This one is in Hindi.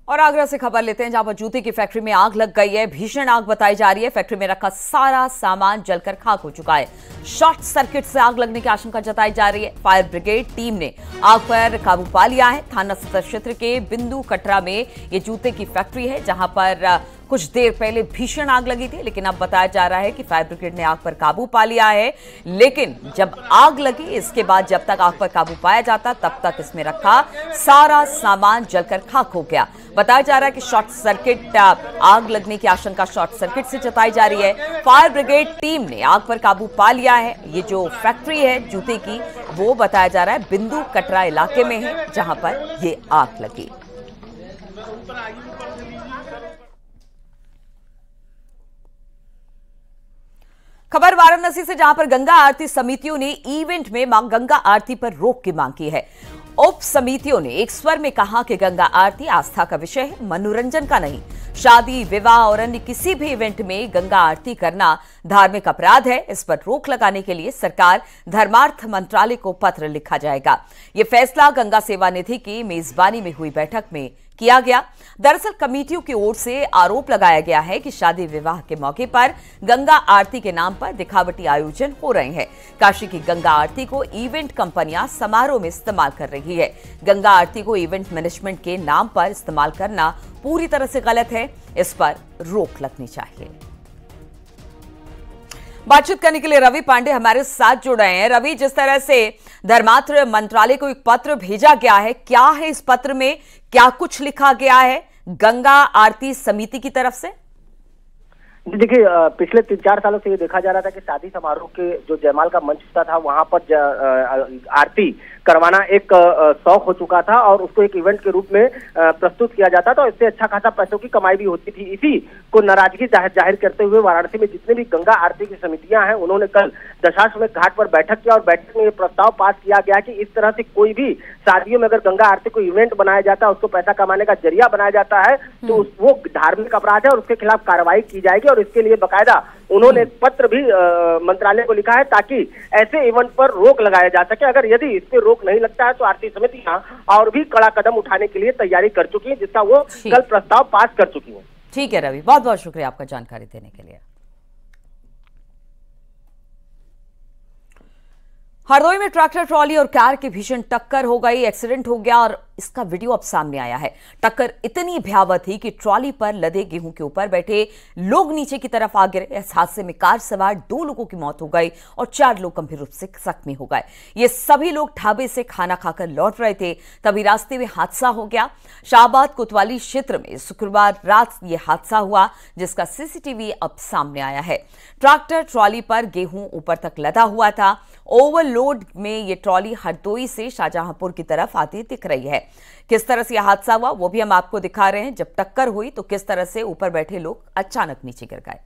और आगरा से खबर लेते हैं, जहां पर जूते की फैक्ट्री में आग लग गई है। भीषण आग बताई जा रही है। फैक्ट्री में रखा सारा सामान जलकर खाक हो चुका है। शॉर्ट सर्किट से आग लगने की आशंका जताई जा रही है। फायर ब्रिगेड टीम ने आग पर काबू पा लिया है। थाना सदर क्षेत्र के बिंदु कटरा में ये जूते की फैक्ट्री है, जहां पर कुछ देर पहले भीषण आग लगी थी, लेकिन अब बताया जा रहा है कि फायर ब्रिगेड ने आग पर काबू पा लिया है। लेकिन जब आग लगी, इसके बाद जब तक आग पर काबू पाया जाता, तब तक इसमें रखा सारा सामान जलकर खाक हो गया। बताया जा रहा है कि शॉर्ट सर्किट आग लगने की आशंका शॉर्ट सर्किट से जताई जा रही है। फायर ब्रिगेड टीम ने आग पर काबू पा लिया है। ये जो फैक्ट्री है जूते की, वो बताया जा रहा है बिंदु कटरा इलाके में है, जहां पर ये आग लगी। खबर वाराणसी से, जहां पर गंगा आरती समितियों ने इवेंट में गंगा आरती पर रोक की मांग की है। उप समितियों ने एक स्वर में कहा कि गंगा आरती आस्था का विषय है, मनोरंजन का नहीं। शादी, विवाह और अन्य किसी भी इवेंट में गंगा आरती करना धार्मिक अपराध है। इस पर रोक लगाने के लिए सरकार धर्मार्थ मंत्रालय को पत्र लिखा जाएगा। यह फैसला गंगा सेवा निधि की मेजबानी में हुई बैठक में किया गया। दरअसल कमेटियों की ओर से आरोप लगाया गया है कि शादी विवाह के मौके पर गंगा आरती के नाम पर दिखावटी आयोजन हो रहे हैं। काशी की गंगा आरती को इवेंट कंपनियां समारोह में इस्तेमाल कर रही है। गंगा आरती को इवेंट मैनेजमेंट के नाम पर इस्तेमाल करना पूरी तरह से गलत है। इस पर रोक लगनी चाहिए। बातचीत करने के लिए रवि पांडे हमारे साथ जुड़ रहे हैं। रवि, जिस तरह से धर्मार्थ मंत्रालय को एक पत्र भेजा गया है, क्या है इस पत्र में, क्या कुछ लिखा गया है गंगा आरती समिति की तरफ से? देखिए, पिछले 3-4 सालों से ये देखा जा रहा था कि शादी समारोह के जो जयमाल का मंच होता था, वहां पर आरती करवाना एक शौक हो चुका था और उसको एक इवेंट के रूप में प्रस्तुत किया जाता था। इससे अच्छा खासा पैसों की कमाई भी होती थी। इसी को नाराजगी जाहिर करते हुए वाराणसी में जितने भी गंगा आरती की समितियां हैं, उन्होंने कल दशाश्वमेध घाट पर बैठक किया और बैठक में ये प्रस्ताव पास किया गया कि इस तरह से कोई भी शादियों में अगर गंगा आरती को इवेंट बनाया जाता है, उसको पैसा कमाने का जरिया बनाया जाता है, तो वो धार्मिक अपराध है और उसके खिलाफ कार्रवाई की जाएगी। और इसके लिए बकायदा उन्होंने एक पत्र भी मंत्रालय को लिखा है ताकि ऐसे इवेंट पर रोक लगाया जा सके। अगर यदि इस पर रोक नहीं लगता है तो आरती समितियां और भी कड़ा कदम उठाने के लिए तैयारी कर चुकी है, जिसका वो कल प्रस्ताव पास कर चुकी है। ठीक है रवि, बहुत बहुत शुक्रिया आपका जानकारी देने के लिए। हरदोई में ट्रैक्टर ट्रॉली और कार की भीषण टक्कर हो गई। एक्सीडेंट हो गया और इसका वीडियो अब सामने आया है। टक्कर इतनी भयावह थी कि ट्रॉली पर लदे गेहूं के ऊपर बैठे लोग नीचे की तरफ आ गिरे। इस हादसे में कार सवार 2 लोगों की मौत हो गई और 4 लोग गंभीर रूप से जख्मी हो गए। ये सभी लोग ढाबे से खाना खाकर लौट रहे थे, तभी रास्ते में हादसा हो गया। शाहबाद कोतवाली क्षेत्र में शुक्रवार रात यह हादसा हुआ, जिसका सीसीटीवी अब सामने आया है। ट्रैक्टर ट्रॉली पर गेहूं ऊपर तक लदा हुआ था। ओवरलोड में ये ट्रॉली हरदोई से शाहजहांपुर की तरफ आती दिख रही है। किस तरह से यह हादसा हुआ वो भी हम आपको दिखा रहे हैं। जब टक्कर हुई तो किस तरह से ऊपर बैठे लोग अचानक नीचे गिर गए।